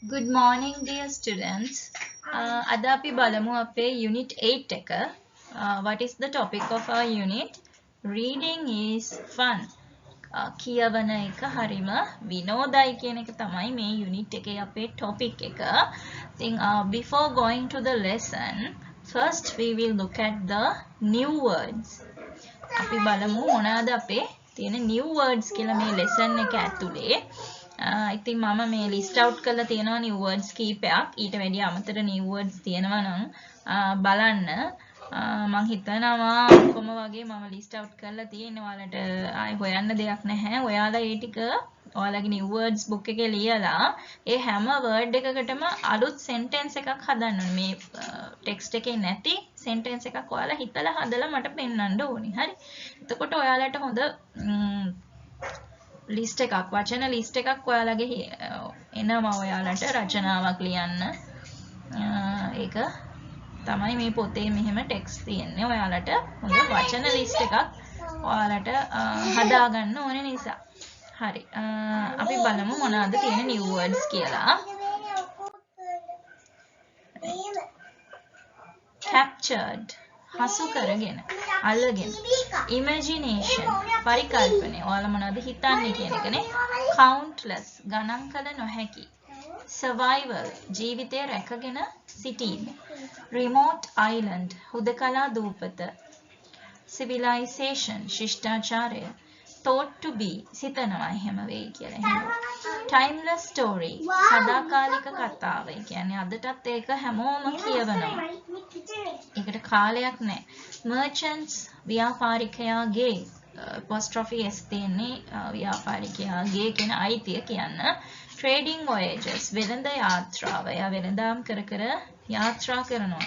Good morning, dear students. අද අපි බලමු අපේ unit 8 එක. What is the topic of our unit? Reading is fun. කියවන එක හරිම විනෝදයි කියන එක තමයි මේ unit එකේ අපේ topic එක. ඉතින් before going to the lesson, first we will look at the new words. අපි බලමු මොනවාද අපේ තියෙන new words කියලා මේ lesson එක ඇතුලේ. ඉතින් මම මේ list out කරලා තියෙනවා new words කීපයක්. ඊට වැඩි අමතර new words තියෙනවා නම් බලන්න. මම හිතනවා කොහොම වගේ මම list out කරලා තියෙනවා. ඔයාලට ආයි හොයන්න දෙයක් නැහැ. ඔයාලා ඒ ටික ඔයාලගේ new words book එකේ ලියලා ඒ හැම word එකකටම අලුත් sentence එකක් හදන්න ඕනේ. මේ text එකේ නැති sentence එකක් ඔයාලා හිතලා හදලා මට පෙන්වන්න ඕනේ. හරි. එතකොට ඔයාලට හොඳ ලිස්ට් එකක් වචන ලිස්ට් එකක් ඔයාලගේ එනවා ඔයාලට රචනාවක් ලියන්න. ඒක තමයි මේ පොතේ මෙහෙම ටෙක්ස්ට් තියෙන්නේ. ඔයාලට හොඳ වචන ලිස්ට් එකක් ඔයාලට හදා ගන්න ඕනේ නිසා. හරි. අපි බලමු මොනවද තියෙන new words කියලා. Captured හසු කරගෙන අල්ලගෙන imagination පරිකල්පනය ඔයාලා මොනවද හිතන්නේ කියන එකනේ countless ගණන් කළ නොහැකි survival ජීවිතය රැකගෙන සිටීම remote island හුදකලා දූපත civilization ශිෂ්ටාචාරය thought to be සිතනවා එහෙම වෙයි කියලා එහෙම timeless story සදාකාලික කතාව ඒ කියන්නේ අදටත් ඒක හැමෝම කියවනවා ඒකට කාලයක් නැහැ merchants ව්‍යාපාරිකයාගේ apostrophe s තියෙන්නේ ව්‍යාපාරිකයාගේ කියන අයිතිය කියන්න trading voyages වෙළඳ යාත්‍රාව එයා වෙළඳාම් කර කර යාත්‍රා කරනවා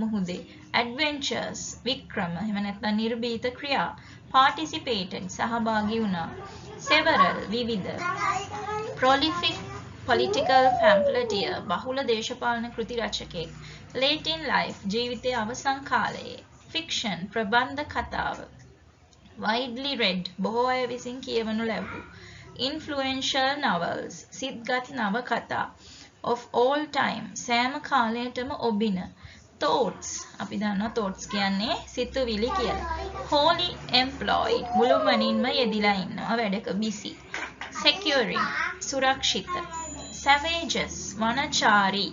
මුහුදේ adventures වික්‍රම එහෙම නැත්නම් නිර්භීත ක්‍රියා participated සහභාගී වුණා several විවිධ prolific political pamphleteer බහුල දේශපාලන කෘති රචකයෙක් late in life ජීවිතයේ අවසන් කාලයේ fiction ප්‍රබන්ධ කතාව widely read බොහෝ අය විසින් කියවනු ලැබූ influential novels සිත්ගත් නවකතා of all time සෑම කාලයකම ඔබින thoughts අපි දන්නවා thoughts කියන්නේ සිතුවිලි කියලා wholly employed මුළුමනින්ම යෙදිලා ඉන්නවා වැඩක busy securing සුරක්ෂිත savages වනචාරී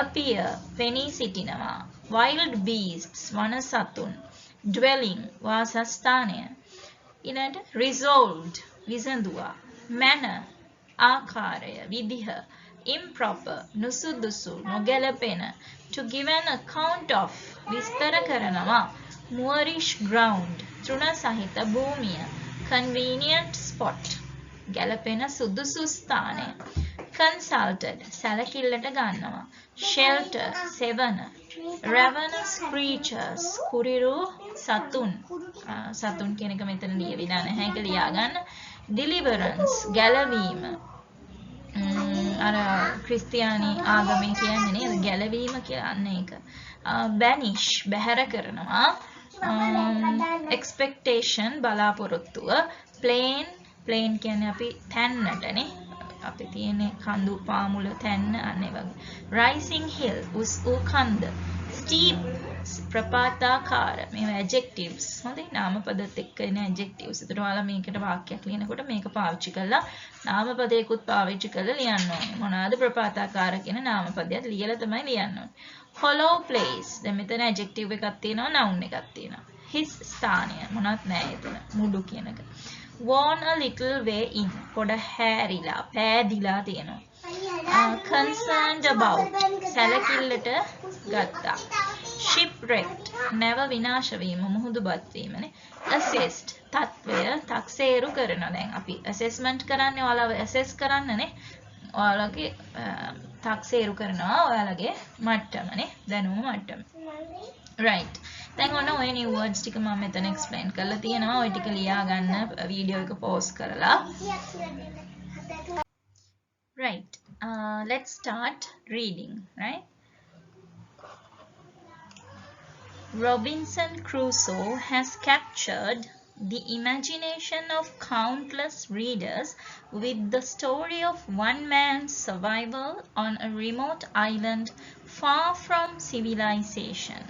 appear පෙනී සිටිනවා wild beasts වන සතුන් dwelling වාසස්ථානය ඊළඟට resolved විසඳුවා manner ආකාරය විදිහ improper නුසුදුසු නොගැලපෙන to give an account of විස්තර කරනවා moorish ground තෘණ සහිත භූමිය convenient spot ගැලපෙන සුදුසු ස්ථානය consulted සැලකිල්ලට ගන්නවා shelter සෙවන ravenous creatures කුරිරු සතුන් සතුන් කියන එක මෙතන ලියවිලා නැහැ ඒක ලියා ගන්න deliverance ගැලවීම අර ක්‍රිස්තියානි ආගමේ කියන්නේ නේද ගැලවීම කියන්නේ ඒක banish බැහැර කරනවා expectation බලාපොරොත්තුව plane කියන්නේ අපි තැන්නටනේ අපි තියෙන්නේ කඳු පාමුල තැන්න අනේ වගේ rising hill උස් වූ කන්ද steep ප්‍රපාතාකාර මේවා adjectives හොඳයි නාමපදත් එක්ක එන adjectives. ඒතර ඔයාලා මේකට වාක්‍යයක් ලියනකොට මේක පාවිච්චි කරලා නාමපදයකුත් පාවිච්චි කරලා ලියන්න ඕනේ. මොනවාද ප්‍රපාතාකාර කියන නාමපදයක් ලියලා තමයි ලියන්න ඕනේ. hollow place දැන් මෙතන adjective එකක් තියෙනවා noun එකක් තියෙනවා. his ස්ථානය මොනවත් නැහැ එතන මුඩු කියන එක. worn a little way in පොඩ හැරිලා පෑදිලා තියෙනවා. concerned about සැලකිල්ලට ගත්තා. shipwrecked නැව විනාශ වීම මුහුදුබත් වීමනේ. assessed තත්වය තක්සේරු කරනවා. දැන් අපි assessment කරන්නේ ඔයාලව assess කරන්නනේ. ඔයාලගේ තක්සේරු කරනවා ඔයාලගේ මට්ටමනේ දැනුම මට්ටම. right. දැන් ඔන්න ඔය new words ටික මම මෙතන explain කරලා තියෙනවා. ඔය ටික ලියා ගන්න වීඩියෝ එක pause කරලා. right. Let's start reading, right? Robinson Crusoe has captured the imagination of countless readers with the story of one man's survival on a remote island far from civilization.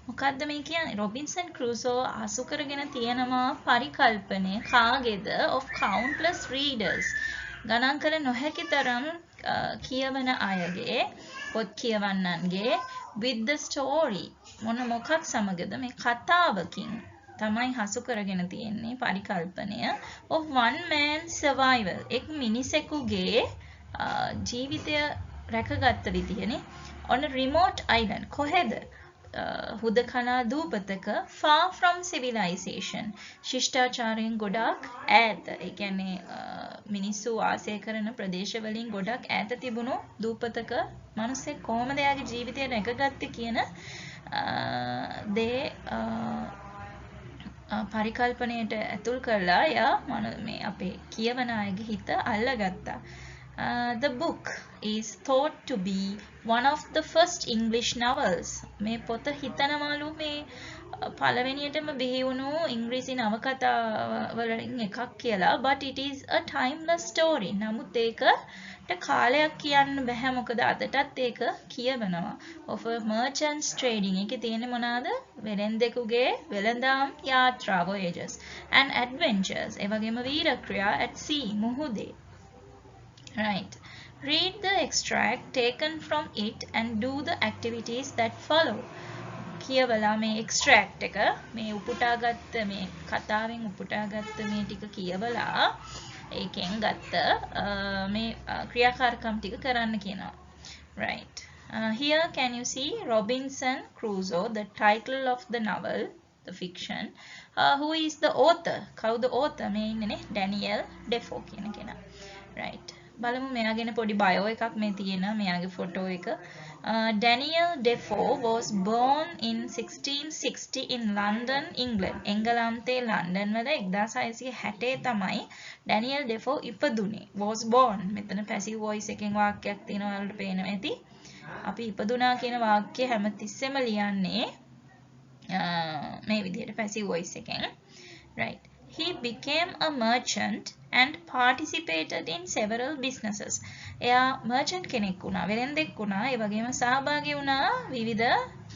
මොකද්ද මේ කියන්නේ? රොබින්සන් ක්‍රූසෝ අසු කරගෙන තියෙනවා පරිකල්පනය කාගේද of countless readers. ගණන් කළ නොහැකි තරම් කියවන අයගේ පොත් කියවන්නන්ගේ with the story මොකක් සමගද මේ කතාවකින් තමයි හසු කරගෙන තියෙන්නේ පරිකල්පනය of one man survival එක් මිනිසෙකුගේ ජීවිතය රැකගත්ත විදිහනේ on a remote island කොහෙද හුදකලා දූපතක far from civilization ශිෂ්ටාචාරයෙන් ගොඩක් ඈත ඒ කියන්නේ මිනිස්සු වාසය කරන ප්‍රදේශවලින් ගොඩක් ඈත තිබුණු දූපතක මිනිස්සෙක් කොහොමද එයාගේ ජීවිතය රැකගත්තේ කියන දේ පරිකල්පනයට ඇතුල් කරලා එයා මේ අපේ කියවන අයගේ හිත අල්ලගත්තා. The book is thought to be one of the first English novels. මේ පොත හිතනවලු මේ පළවෙනියටම බිහි වුණු ඉංග්‍රීසි නවකතා වලින් එකක් කියලා. But it is a timeless story. නමුත් ඒකට කාලයක් කියන්න බෑ මොකද අදටත් ඒක කියවනවා. Of a merchant's trading. ඒකේ තියෙන්නේ මොනවාද? වෙළෙන්දෙකුගේ වෙළඳාම් යාත්‍රා voyages and adventures. ඒ වගේම වීර ක්‍රියා at sea මුහුදේ. Right. Read the extract taken from it and do the activities that follow. කියවලා මේ extract එක මේ උපුටාගත්ත මේ කතාවෙන් උපුටාගත්ත මේ ටික කියවලා ඒකෙන් ගත්ත මේ ක්‍රියාකාරකම් ටික කරන්න කියනවා. Right. Here can you see Robinson Crusoe, the title of the novel, the fiction. Who is the author? කවුද author? මේ ඉන්නනේ Daniel Defoe කියන කෙනා. Right. බලමු මෙයා ගැන පොඩි බයෝ එකක් මේ තියෙනවා මෙයාගේ ෆොටෝ එක. Daniel Defoe was born in 1660 in London, England. එංගලන්තයේ ලන්ඩන් වල 1660 තමයි Daniel Defoe ඉපදුනේ. Was born. මෙතන passive voice එකෙන් වාක්‍යයක් තියෙනවා ඔයාලට පේනවා ඇති. අපි ඉපදුනා කියන වාක්‍ය හැමතිස්සෙම ලියන්නේ මේ විදිහට passive voice එකෙන්. Right. He became a merchant and participated in several businesses. එයා merchant කෙනෙක් වුණා, වෙළෙන්දෙක් වුණා, ඒ වගේම සහභාගී වුණා විවිධ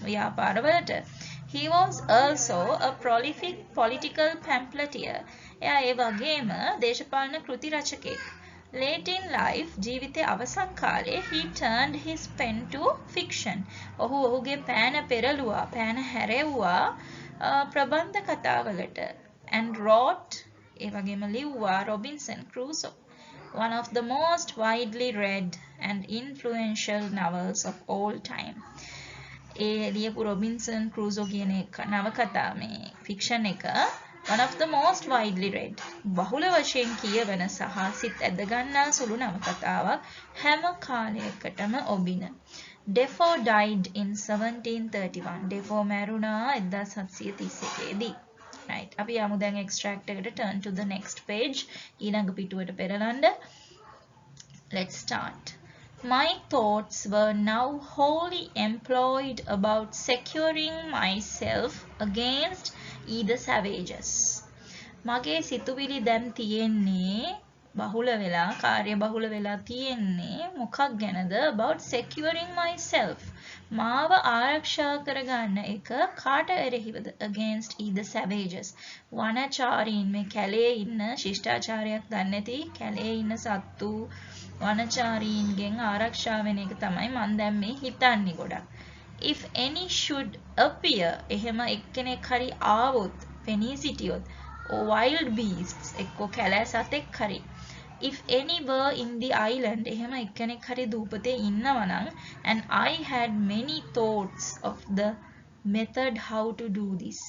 ව්‍යාපාරවලට. He was also a prolific political pamphleteer. එයා ඒ වගේම දේශපාලන කෘති රචකයෙක්. Late in life, ජීවිතයේ අවසන් කාලේ he turned his pen to fiction. ඔහුගේ පෑන පෙරළුවා, පෑන හැරෙව්වා ප්‍රබන්ධ කතාවලට. And wrote ඒ වගේම ලිව්වා Robinson Crusoe, one of the most widely read and influential novels of all time. ඒ ලියපු Robinson Crusoe කියන නවකතා මේ fiction එක one of the most widely read බහුල වශයෙන් කියවන සහ සිත් ඇදගන්නා සුළු නවකතාවක් හැම කාලයකටම ඔබින. Defoe died in 1731. Defoe මැරුණා 1731 දී. Right. අපි යමු දැන් extract එකට turn to the next page. ඊළඟ පිටුවට පෙරලන්න. Let's start. My thoughts were now wholly employed about securing myself against either savages. මගේ සිතුවිලි දැන් තියෙන්නේ බහුල වෙලා කාර්ය බහුල වෙලා තියෙන්නේ මොකක් ගැනද? About securing myself. මාව ආරක්ෂා කරගන්න එක කාට එරෙහිවද? Against either savages. වනචාරීන් මේ කැලේ ඉන්න ශිෂ්ටාචාරයක් දන්නේ නැති කැලේ ඉන්න සත්තු වනචාරීන්ගෙන් ආරක්ෂා වෙන එක තමයි මම දැන් මේ හිතන්නේ ගොඩක්. If any should appear එහෙම එක්කෙනෙක් හරි ආවොත් පෙනී සිටියොත් wild beasts එක්ක කැලෑ සතෙක් හරි if any were in the island එහෙම එක්කෙනෙක් හරි දූපතේ ඉන්නවා නම් and I had many thoughts of the method how to do this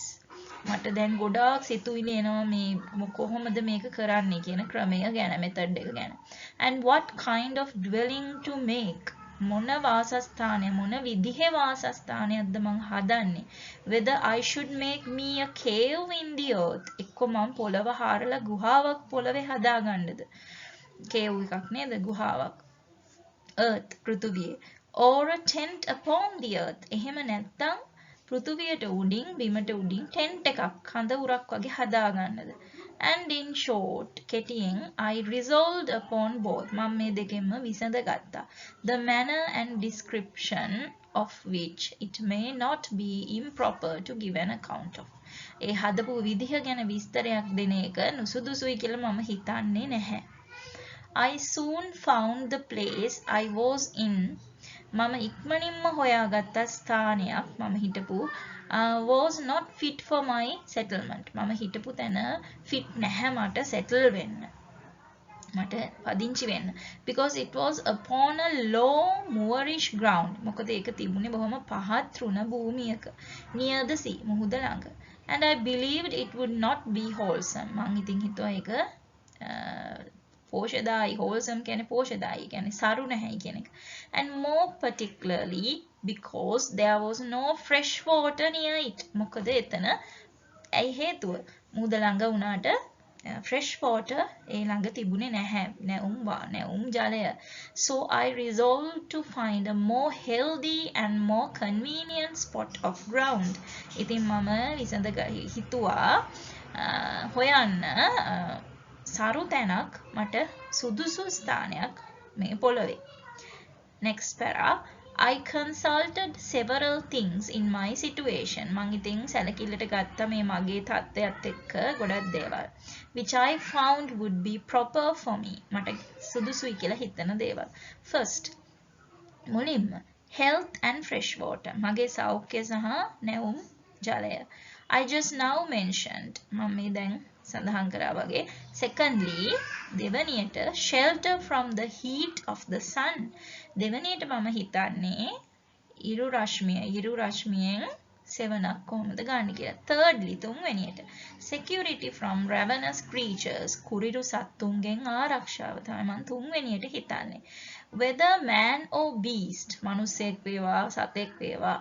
මට දැන් ගොඩාක් සිතුවිලි එනවා මේ කොහොමද මේක කරන්නේ කියන ක්‍රමය ගැන method එක ගැන and what kind of dwelling to make මොන වාසස්ථානය මොන විදිහේ වාසස්ථානයක්ද මං හදන්නේ whether I should make me a cave in the earth එක්ක මං පොළව හාරලා ගුහාවක් පොළවේ හදාගන්නද cave එකක් නේද ගුහාවක් earth පෘථිවියේ or a tent upon the earth එහෙම නැත්නම් පෘථුවියට උඩින් බිමට උඩින් ටෙන්ට් එකක් කඳ උරක් වගේ හදාගන්නද. And in short, කෙටියෙන් I resolved upon both. මම මේ දෙකෙන්ම විසඳගත්තා. The manner and description of which it may not be improper to give an account of. ඒ හදපු විදිහ ගැන විස්තරයක් දෙන එක නුසුදුසුයි කියලා මම හිතන්නේ නැහැ. I soon found the place I was in. මම ඉක්මනින්ම හොයාගත්ත ස්ථානයක් මම හිටපු was not fit for my settlement. මම හිටපු තැන fit නැහැ මට settle වෙන්න. මට පදිංචි වෙන්න. Because it was upon a low moorish ground. මොකද ඒක තිබුණේ බොහොම පහත් තෘණ භූමියක. Near the sea. මුහුද ළඟ. And I believed it would not be wholesome. මං ඉතින් හිතුවා ඒක පෝෂදායි wholesome කියන්නේ පෝෂදායි කියන්නේ සරු නැහැයි කියන එක. And more particularly because there was no fresh water near it. මොකද එතන ඇයි හේතුව? මුහුද ළඟ වුණාට fresh water ඒ ළඟ තිබුණේ නැහැ. නැවුම් ජලය. So I resolved to find a more healthy and more convenient spot of ground. ඉතින් මම හිතුවා හොයන්න සරු තැනක් මට සුදුසු ස්ථානයක් මේ පොළොවේ. Next para. I consulted several things in my situation. මං ඉතින් සැලකිල්ලට ගත්තා මේ මගේ තත්ත්වයත් එක්ක ගොඩක් දේවල්. Which I found would be proper for me. මට සුදුසුයි කියලා හිතන දේවල්. First, මුලින්ම health and fresh water. මගේ සෞඛ්‍ය සහ නැවුම් ජලය. I just now mentioned. මම මේ දැන් සඳහන් කරා වගේ. Secondly, දෙවනියට shelter from the heat of the sun. දෙවනියට මම හිතන්නේ ඉරු රශ්මියෙන් සෙවණක් කොහොමද ගන්න කියලා. Thirdly, තුන්වෙනියට security from ravenous creatures. කුරිරු සත්තුන්ගෙන් ආරක්ෂාව තමයි මම තුන්වෙනියට හිතන්නේ. Whether man or beast. මනුස්සයෙක් වේවා සතෙක් වේවා.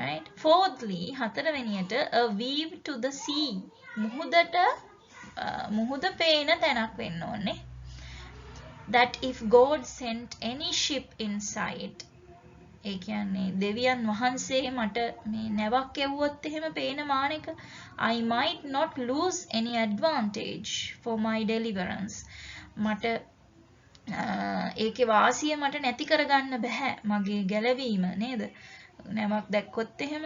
Right? Fourthly, හතරවෙනියට a view to the sea. මුහුද පේන තැනක් වෙන්න ඕනේ. That if God sent any ship in sight, ඒ කියන්නේ දෙවියන් වහන්සේ මට මේ නැවක් එවුවොත් එහෙම පේන මානෙක I might not lose any advantage for my deliverance. මට ඒකේ වාසිය මට නැති කරගන්න බෑ මගේ ගැලවීම නේද? නැවක් දැක්කොත් එහෙම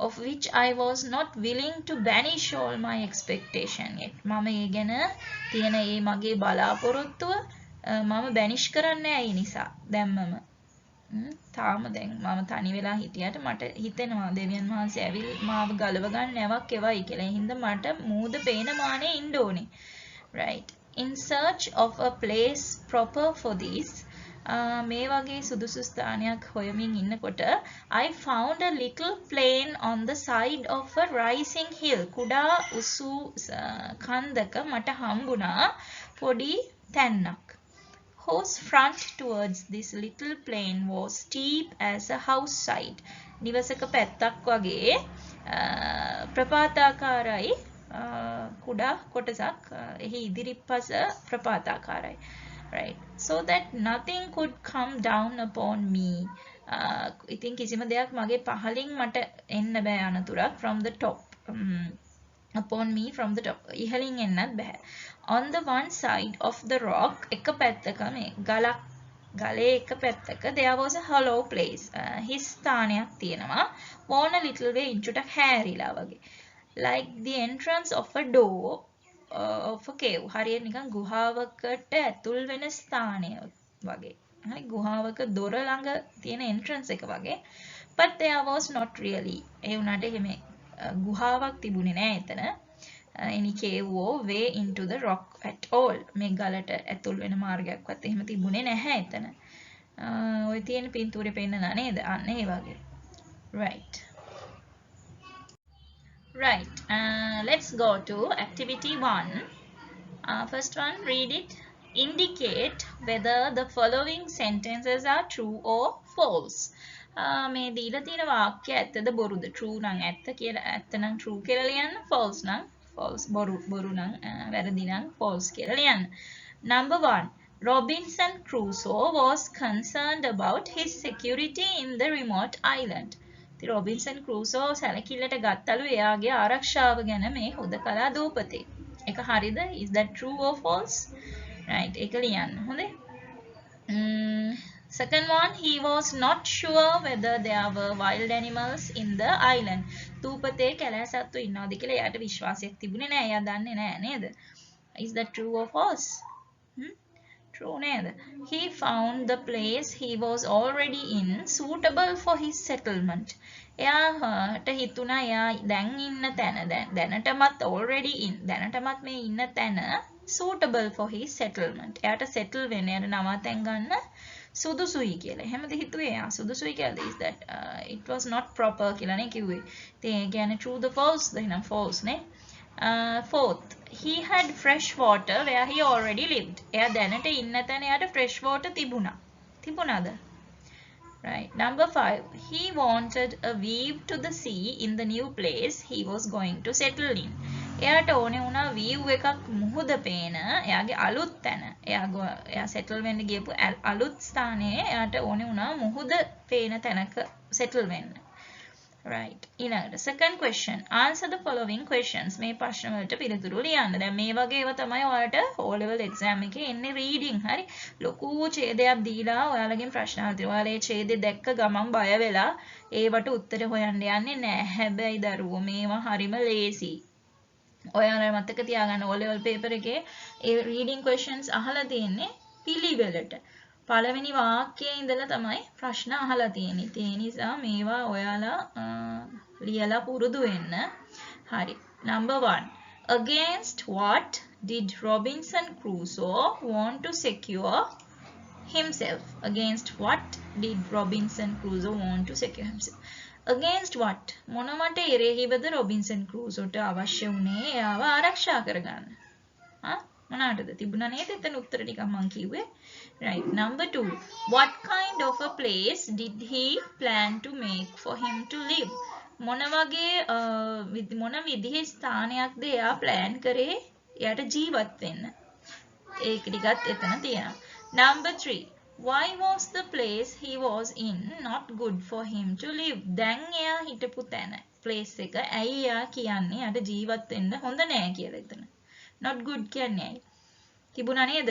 of which I was not willing to banish all my expectation yet. මම ඒ ගැන තියෙන ඒ මගේ බලාපොරොත්තුව මම බැනිෂ් කරන්නේ නැහැ ඒ නිසා දැම්මම. තාම දැන් මම තනි වෙලා හිටියට මට හිතෙනවා දෙවියන් වහන්සේ ඇවිල් මාව ගලව ගන්න නැවක් එවයි කියලා. ඒ හින්දා මට මූද පේන මානේ ඉන්න ඕනේ. Right. In search of a place proper for this. මේ වගේ සුදුසු ස්ථානයක් හොයමින් ඉන්නකොට I found a little plain on the side of a rising hill. කුඩා උසු කන්දක මට හම්බුණා පොඩි තැන්නක්. Whose front towards this little plain was steep as a house side. නිවසක පැත්තක් වගේ ප්‍රපාතාකාරයි කුඩා කොටසක් එහි ඉදිරිපස ප්‍රපාතාකාරයි. Right, so that nothing could come down upon me. ඉතින් කිසිම දෙයක් මගේ පහලින් මට එන්න බෑ අනතුරක් from the top. Upon me from the top. ඉහලින් එන්නත් බෑ. On the one side of the rock, එක පැත්තක මේ ගලේ එක පැත්තක there was a hollow place. හිස් ස්ථානයක් තියෙනවා. Worn a little way ඉන්චුටක් හැරිලා වගේ. Like the entrance of a door. of a cave. හරියට නිකන් ගුහාවකට ඇතුල් වෙන ස්ථානය වගේ. හරි ගුහාවක දොර ළඟ තියෙන entrance එක වගේ. But there was not really. ඒ උනාට එහෙම ගුහාවක් තිබුණේ නෑ එතන. Any cave or way into the rock at all. මේ ගලට ඇතුල් වෙන මාර්ගයක්වත් එහෙම තිබුණේ නැහැ එතන. ඔය තියෙන පින්තූරේ පෙන්නනා නේද? අන්න ඒ වගේ. Right. Right, let's go to activity 1. First one, read it. Indicate whether the following sentences are true or false. මේ දීලා තියෙන වාක්‍ය ඇත්තද බොරුද? True නම් ඇත්ත කියලා ඇත්ත නම් true කියලා ලියන්න. False නම් false බොරු නම් වැරදි නම් false කියලා ලියන්න. Number 1. Robinson Crusoe was concerned about his security in the remote island. ඉතින් රොබින්සන් ක්‍රූසෝ සැලකිල්ලට ගත්තලු එයාගේ ආරක්ෂාව ගැන මේ හුදකලා දූපතේ. ඒක හරිද? Is that true or false? Right. ඒක ලියන්න. හොඳේ. Second one, he was not sure whether there were wild animals in the island. දූපතේ කැලෑ සත්තු ඉන්නවද කියලා එයාට විශ්වාසයක් තිබුණේ නැහැ. එයා දන්නේ නැහැ නේද? Is that true or false? True නේද? He found the place he was already in suitable for his settlement. එයාට හිතුණා එයා දැන් ඉන්න තැන දැනටමත් already in දැනටමත් මේ ඉන්න තැන suitable for his settlement. එයාට settle වෙන්න එයාට නවාතැන් ගන්න සුදුසුයි කියලා. එහෙමද හිතුවේ එයා සුදුසුයි කියලා. Is that it was not proper කියලා නේ කිව්වේ. ඉතින් ඒ කියන්නේ true the false ද එහෙනම් false නේ. Fourth, he had fresh water where he already lived. එයා දැනට ඉන්න තැන එයාට fresh water තිබුණා. තිබුණාද? Right. Number 5, he wanted a view to the sea in the new place he was going to settle in. එයාට ඕනේ වුණා view එකක් මුහුද පේන එයාගේ අලුත් තැන. එයා settle වෙන්න ගියපු අලුත් ස්ථානයේ එයාට ඕනේ වුණා මුහුද පේන තැනක settle වෙන්න. Right. ඊළඟට second question. Answer the following questions. මේ ප්‍රශ්න වලට පිළිතුරු ලියන්න. දැන් මේ වගේ ඒවා තමයි ඔයාලට O level exam එකේ එන්නේ reading. හරි. ලොකු ඡේදයක් දීලා ඔයාලගෙන් ප්‍රශ්න අහලා තියෙනවා. ඔයාලා මේ ඡේදෙ දැක්ක ගමන් බය වෙලා ඒවට උත්තර හොයන්න යන්නේ නැහැ. හැබැයි දරුවෝ මේවා හරිම ලේසි. ඔයාලා මතක තියාගන්න O level paper එකේ ඒ reading questions අහලා තියෙන්නේ පිළිවෙලට. පළවෙනි වාක්‍යයේ ඉඳලා තමයි ප්‍රශ්න අහලා තියෙන්නේ. ඒ නිසා මේවා ඔයාලා ලියලා පුරුදු වෙන්න. හරි. Number 1. Against what did Robinson Crusoe want to secure himself? Against what did Robinson Crusoe want to secure himself? Against what? මොනවට එරෙහිවද රොබින්සන් ක්‍රූසෝට අවශ්‍ය වුණේ එයාව ආරක්ෂා කරගන්න? මොනකටද තිබුණා නේද? එතන උත්තර ටිකක් මම කිව්වේ. Right. Number 2. What kind of a place did he plan to make for him to live? මොන විදිහේ ස්ථානයක්ද එයා plan කරේ එයාට ජීවත් වෙන්න? ඒක ටිකත් එතන තියෙනවා. Number 3. Why was the place he was in not good for him to live? දැන් එයා හිටපු තැන place එක ඇයි එයා කියන්නේ එයාට ජීවත් වෙන්න හොඳ නෑ කියලා එතන. Not good කියන්නේ ඇයි? තිබුණා නේද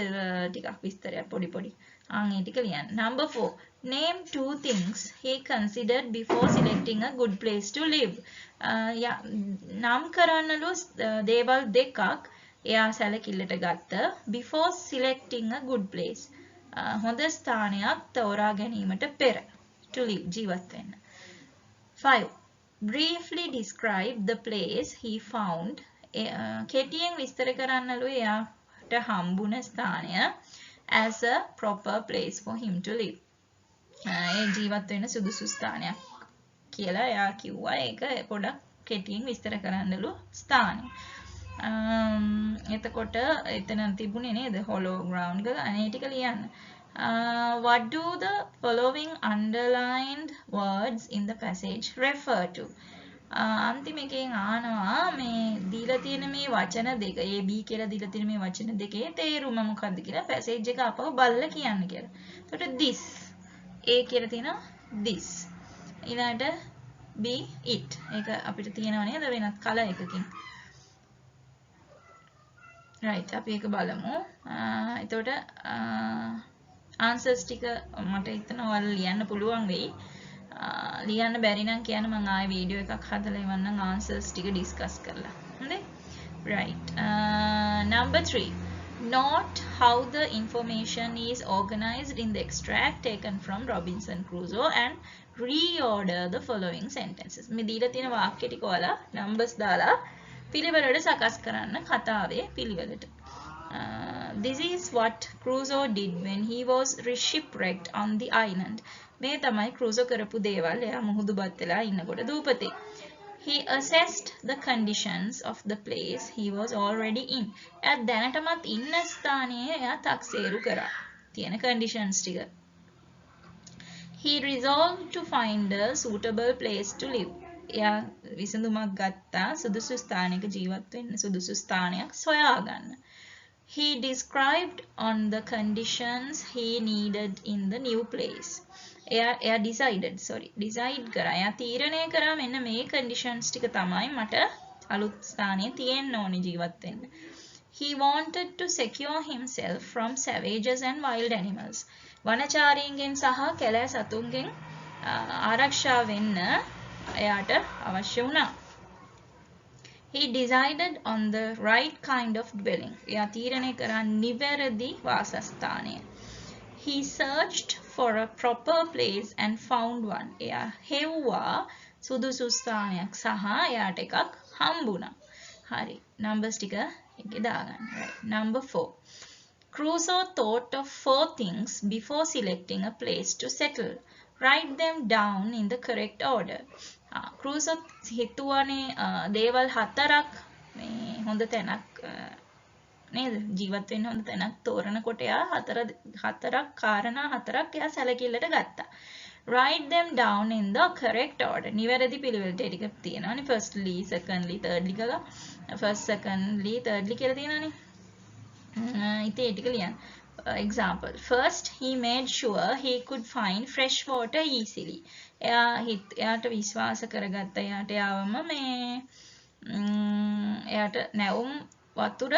ටිකක් විස්තරයක් පොඩි. ඒ ටික ලියන්න. Number 4. Name 2 things he considered before selecting a good place to live. නම් කරන්නලු දේවල් දෙකක් එයා සැලකිල්ලට ගත්ත before selecting a good place. හොඳ ස්ථානයක් තෝරා ගැනීමට පෙර to live ජීවත් වෙන්න. 5. Briefly describe the place he found. කෙටියෙන් විස්තර කරන්නලු එයාට හම්බුන ස්ථානය as a proper place for him to live. ඒ ජීවත් වෙන්න සුදුසු ස්ථානයක් කියලා එයා කිව්වා. ඒක පොඩක් කෙටියෙන් විස්තර කරන්නලු ස්ථානය. එතකොට එතන තිබුණේ නේද hollow ground එක අනේ ටික ලියන්න. What do the following underlined words in the passage refer to? අන්තිම එකෙන් ආනවා මේ දීලා තියෙන මේ වචන දෙක A B කියලා දීලා තියෙන මේ වචන දෙකේ තේරුම මොකක්ද කියලා passage එක අපව බලලා කියන්න කියලා. එතකොට this A කියලා තියෙනවා this. ඊළඟට B it. ඒක අපිට තියෙනව නේද වෙනත් කලර් එකකින්. right අපි ඒක බලමු. එතකොට answers ටික මට හිතෙනවා ඔයාලා ලියන්න පුළුවන් වෙයි. ලියන්න බැරි නම් කියන්න මම ආයෙ වීඩියෝ එකක් හදලා එවන්නම් answers ටික discuss කරලා. හොඳයි? right. Number 3. Note how the information is organized in the extract taken from Robinson Crusoe and reorder the following sentences. මේ දීලා තියෙන වාක්‍ය ටික ඔයාලා numbers දාලා පිළිවෙලට සකස් කරන්න කතාවේ පිළිවෙලට. This is what Crusoe did when he was shipwrecked on the island. මේ තමයි Crusoe කරපු දේවල් එයා මුහුදු බත් වෙලා ඉන්නකොට දූපතේ. He assessed the conditions of the place he was already in. එයා දැනටමත් ඉන්න ස්ථානයේ එයා තක්සේරු කරා. තියෙන conditions ටික. He resolved to find a suitable place to live. එයා විසඳුමක් ගත්තා සුදුසු ස්ථානයක ජීවත් වෙන්න සුදුසු ස්ථානයක් සොයාගන්න. He described on the conditions he needed in the new place. එයා decide කරා. එයා තීරණය කරා මෙන්න මේ conditions ටික තමයි මට අලුත් ස්ථානයේ තියෙන්න ඕනි ජීවත් වෙන්න. He wanted to secure himself from savages and wild animals. වනචාරීන්ගෙන් සහ කැලෑ සතුන්ගෙන් ආරක්ෂා වෙන්න එයාට අවශ්‍ය වුණා. He decided on the right kind of dwelling. එයා තීරණය කරා නිවැරදි වාසස්ථානය. He searched for a proper place and found one. එයා හෙව්වා සුදුසු ස්ථානයක් සහ එයාට එකක් හම්බුණා. හරි. numbers ටික එකේ දාගන්න. right. number 4. Crusoe thought of 4 things before selecting a place to settle. Write them down in the correct order. Crusoe හිතුවානේ දේවල් 4ක් මේ හොඳ තැනක් නේද ජීවත් වෙන්න හොඳ තැනක් තෝරනකොට එයා හතරක් කාරණා 4ක් එයා සැලකිල්ලට ගත්තා. Write them down in the correct order. නිවැරදි පිළිවෙලට ටික තියෙනවානේ. firstly, secondly, thirdly කියලා. first, secondly, thirdly කියලා තියෙනවානේ. ඉතින් ඒ ටික ලියන්න. Example. First, he made sure he could find fresh water easily. එයාට විශ්වාස කරගත්තා එයාට යාවම මේ එයාට නැවුම් වතුර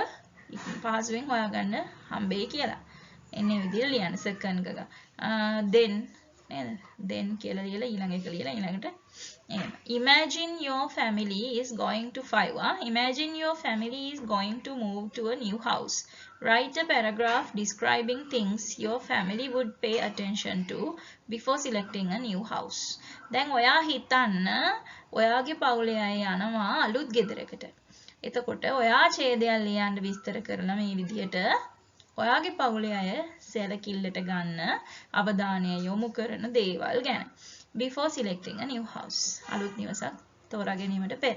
පහසුවෙන් හොයාගන්න හම්බෙයි කියලා. එන්නේ විදිහට ලියන්න second එක. then නේද? then කියලා ලියලා ඊළඟ එක ලියලා ඊළඟට එහෙම. Imagine your family is going to Imagine your family is going to move to a new house. Write a paragraph describing things your family would pay attention to before selecting a new house. දැන් ඔයා හිතන්න ඔයාගේ පවුලේ අය යනවා අලුත් ගෙදරකට. එතකොට ඔයා ඡේදයක් ලියන්න විස්තර කරලා මේ විදිහට ඔයාගේ පවුලේ අය සැලකිල්ලට ගන්න අවධානය යොමු කරන දේවල් ගැන. Before selecting a new house. අලුත් නිවසක් තෝරා ගැනීමට පෙර.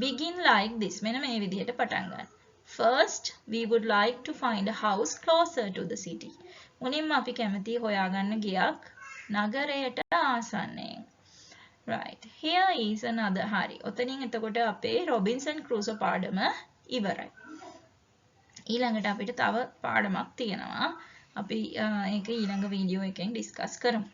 Begin like this. මෙන්න මේ විදිහට පටන් ගන්න. First, we would like to find a house closer to the city. මුලින්ම අපි කැමති හොයාගන්න ගයක් නගරයට ආසන්නයෙන්. Right. Here is another. හරි. ඔතනින් එතකොට අපේ Robinson Crusoe පාඩම ඉවරයි. ඊළඟට අපිට තව පාඩමක් තියෙනවා. අපි ඒක ඊළඟ වීඩියෝ එකෙන් ඩිස්කස් කරමු.